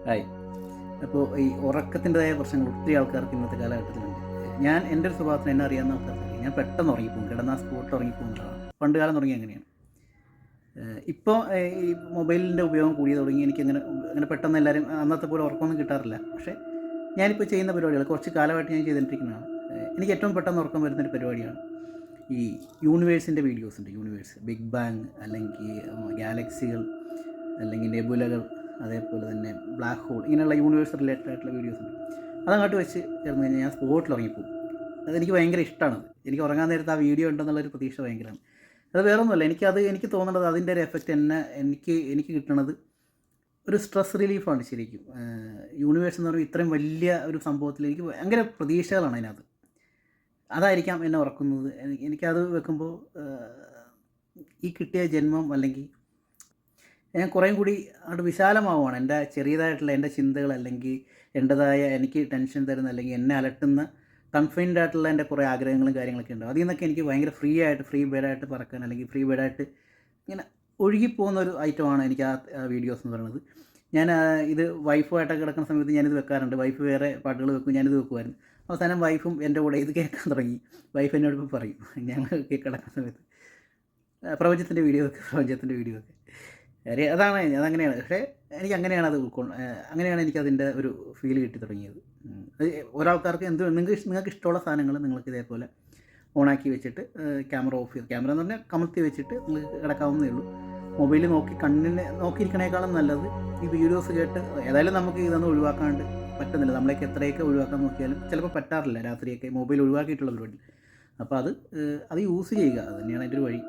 Hi. അപ്പോൾ ഈ ഉറക്കത്തിൻ്റെതായ പ്രശ്നങ്ങൾ ഒത്തിരി ആൾക്കാർക്ക് ഇന്നത്തെ കാലഘട്ടത്തിലുണ്ട്. ഞാൻ എൻ്റെ ഒരു സ്വഭാവത്തിന് എന്നെ അറിയാവുന്ന ആൾക്കാർക്ക് ഞാൻ പെട്ടെന്ന് ഉറങ്ങിപ്പോകും. കിടന്നാൽ സ്പോട്ടിൽ ഉറങ്ങിപ്പോകുന്നതാണ്. പണ്ട് കാലം തുടങ്ങി അങ്ങനെയാണ്. ഇപ്പോൾ ഈ മൊബൈലിൻ്റെ ഉപയോഗം കൂടി തുടങ്ങി. അങ്ങനെ പെട്ടെന്ന് എല്ലാവരും അന്നത്തെ പോലെ ഉറക്കമൊന്നും കിട്ടാറില്ല. പക്ഷേ ഞാനിപ്പോൾ ചെയ്യുന്ന പരിപാടികൾ കുറച്ച് കാലമായിട്ട് ഞാൻ ചെയ്തുകൊണ്ടിരിക്കുന്നതാണ്. എനിക്ക് ഏറ്റവും പെട്ടെന്ന് ഉറക്കം വരുന്നൊരു പരിപാടിയാണ് ഈ യൂണിവേഴ്സിൻ്റെ വീഡിയോസ് ഉണ്ട്. യൂണിവേഴ്സ്, ബിഗ് ബാങ്, അല്ലെങ്കിൽ ഗാലക്സികൾ, അല്ലെങ്കിൽ നെബുലകൾ, അതേപോലെ തന്നെ ബ്ലാക്ക് ഹോൾ, ഇങ്ങനെയുള്ള യൂണിവേഴ്സ് റിലേറ്റഡ് ആയിട്ടുള്ള വീഡിയോസ് ഉണ്ട്. അതങ്ങോട്ട് വെച്ച് കിടന്നു കഴിഞ്ഞാൽ ഞാൻ സ്പോട്ടിൽ ഉറങ്ങിപ്പോകും. അതെനിക്ക് ഭയങ്കര ഇഷ്ടമാണത്. എനിക്ക് ഉറങ്ങാൻ നേരത്ത് ആ വീഡിയോ ഉണ്ടെന്നുള്ളൊരു പ്രതീക്ഷ ഭയങ്കരമാണ്. അത് വേറൊന്നുമല്ല, എനിക്ക് തോന്നുന്നത് അതിൻ്റെ ഒരു എഫക്റ്റ് എനിക്ക് കിട്ടണത് ഒരു സ്ട്രെസ് റിലീഫാണ് ശരിക്കും. യൂണിവേഴ്സ് എന്ന് പറയുമ്പോൾ ഇത്രയും വലിയ ഒരു സംഭവത്തിൽ എനിക്ക് ഭയങ്കര പ്രതീക്ഷകളാണ് അതിനകത്ത്. അതായിരിക്കാം എന്നെ ഉറക്കുന്നത്. എനിക്കത് വെക്കുമ്പോൾ ഈ കിട്ടിയ ജന്മം അല്ലെങ്കിൽ ഞാൻ കുറേയും കൂടി അങ്ങോട്ട് വിശാലമാവുകയാണ്. എൻ്റെ ചെറിയതായിട്ടുള്ള എൻ്റെ ചിന്തകൾ, അല്ലെങ്കിൽ എൻ്റേതായ എനിക്ക് ടെൻഷൻ തരുന്ന, അല്ലെങ്കിൽ എന്നെ അലട്ടുന്ന കൺഫൈൻഡ് ആയിട്ടുള്ള എൻ്റെ കുറേ ആഗ്രഹങ്ങളും കാര്യങ്ങളൊക്കെ ഉണ്ടാവും. അതിൽ നിന്നൊക്കെ എനിക്ക് ഭയങ്കര ഫ്രീ ബേഡായിട്ട് പറക്കാൻ, അല്ലെങ്കിൽ ഫ്രീ ബേഡായിട്ട് ഇങ്ങനെ ഒഴുകിപ്പോകുന്ന ഒരു ഐറ്റമാണ് എനിക്ക് ആ വീഡിയോസ് എന്ന് പറയുന്നത്. ഞാൻ ഇത് വൈഫുമായിട്ടൊക്കെ കിടക്കുന്ന സമയത്ത് ഞാനിത് വെക്കാറുണ്ട്. വൈഫ് വേറെ പാട്ടുകൾ വെക്കും, ഞാനിത് വെക്കുമായിരുന്നു. അവസാനം വൈഫും എൻ്റെ കൂടെ ഇത് കേൾക്കാൻ തുടങ്ങി. വൈഫ് എന്നോട് ഇപ്പോൾ പറയും, ഞങ്ങൾ കിടക്കുന്ന സമയത്ത് പ്രപഞ്ചത്തിൻ്റെ വീഡിയോ ഒക്കെ അതങ്ങനെയാണ്. പക്ഷേ എനിക്ക് അങ്ങനെയാണ് അങ്ങനെയാണ് എനിക്കതിൻ്റെ ഒരു ഫീൽ കിട്ടി തുടങ്ങിയത്. അത് ഒരാൾക്കാർക്ക് നിങ്ങൾക്ക് ഇഷ്ടമുള്ള സാധനങ്ങൾ നിങ്ങൾക്ക് ഇതേപോലെ ഓണാക്കി വെച്ചിട്ട് ക്യാമറ ക്യാമറ എന്ന് പറഞ്ഞാൽ കമഴ്ത്തി വെച്ചിട്ട് നിങ്ങൾക്ക് കിടക്കാവുന്നതേ ഉള്ളൂ. മൊബൈൽ കണ്ണിനെ നോക്കിയിരിക്കണേക്കാളും നല്ലത് ഈ വീഡിയോസ് കേട്ട്. ഏതായാലും നമുക്ക് ഇതൊന്നും ഒഴിവാക്കാണ്ട് പറ്റുന്നില്ല. നമ്മളേക്ക് എത്രയൊക്കെ ഒഴിവാക്കാൻ നോക്കിയാലും ചിലപ്പോൾ പറ്റാറില്ല. രാത്രിയൊക്കെ മൊബൈൽ ഒഴിവാക്കിയിട്ടുള്ള പരിപാടി. അപ്പോൾ അത് യൂസ് ചെയ്യുക. അത് തന്നെയാണ് എൻ്റെ ഒരു വഴി.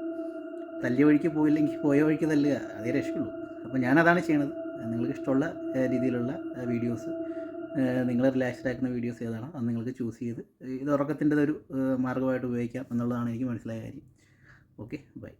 തല്ലിയ വഴിക്ക് പോയില്ലെങ്കിൽ പോയ വഴിക്ക് തല്ലുക, അതേ രക്ഷയുള്ളൂ. അപ്പോൾ ഞാനതാണ് ചെയ്യണത്. നിങ്ങൾക്ക് ഇഷ്ടമുള്ള രീതിയിലുള്ള വീഡിയോസ്, നിങ്ങളെ റിലാക്സ്ഡ് ആക്കുന്ന വീഡിയോസ് ഏതാണോ അത് നിങ്ങൾക്ക് ചൂസ് ചെയ്ത് ഇത് ഉറക്കത്തിൻ്റെ ഒരു മാർഗ്ഗമായിട്ട് ഉപയോഗിക്കാം എന്നുള്ളതാണ് എനിക്ക് മനസ്സിലായ കാര്യം. Okay, by.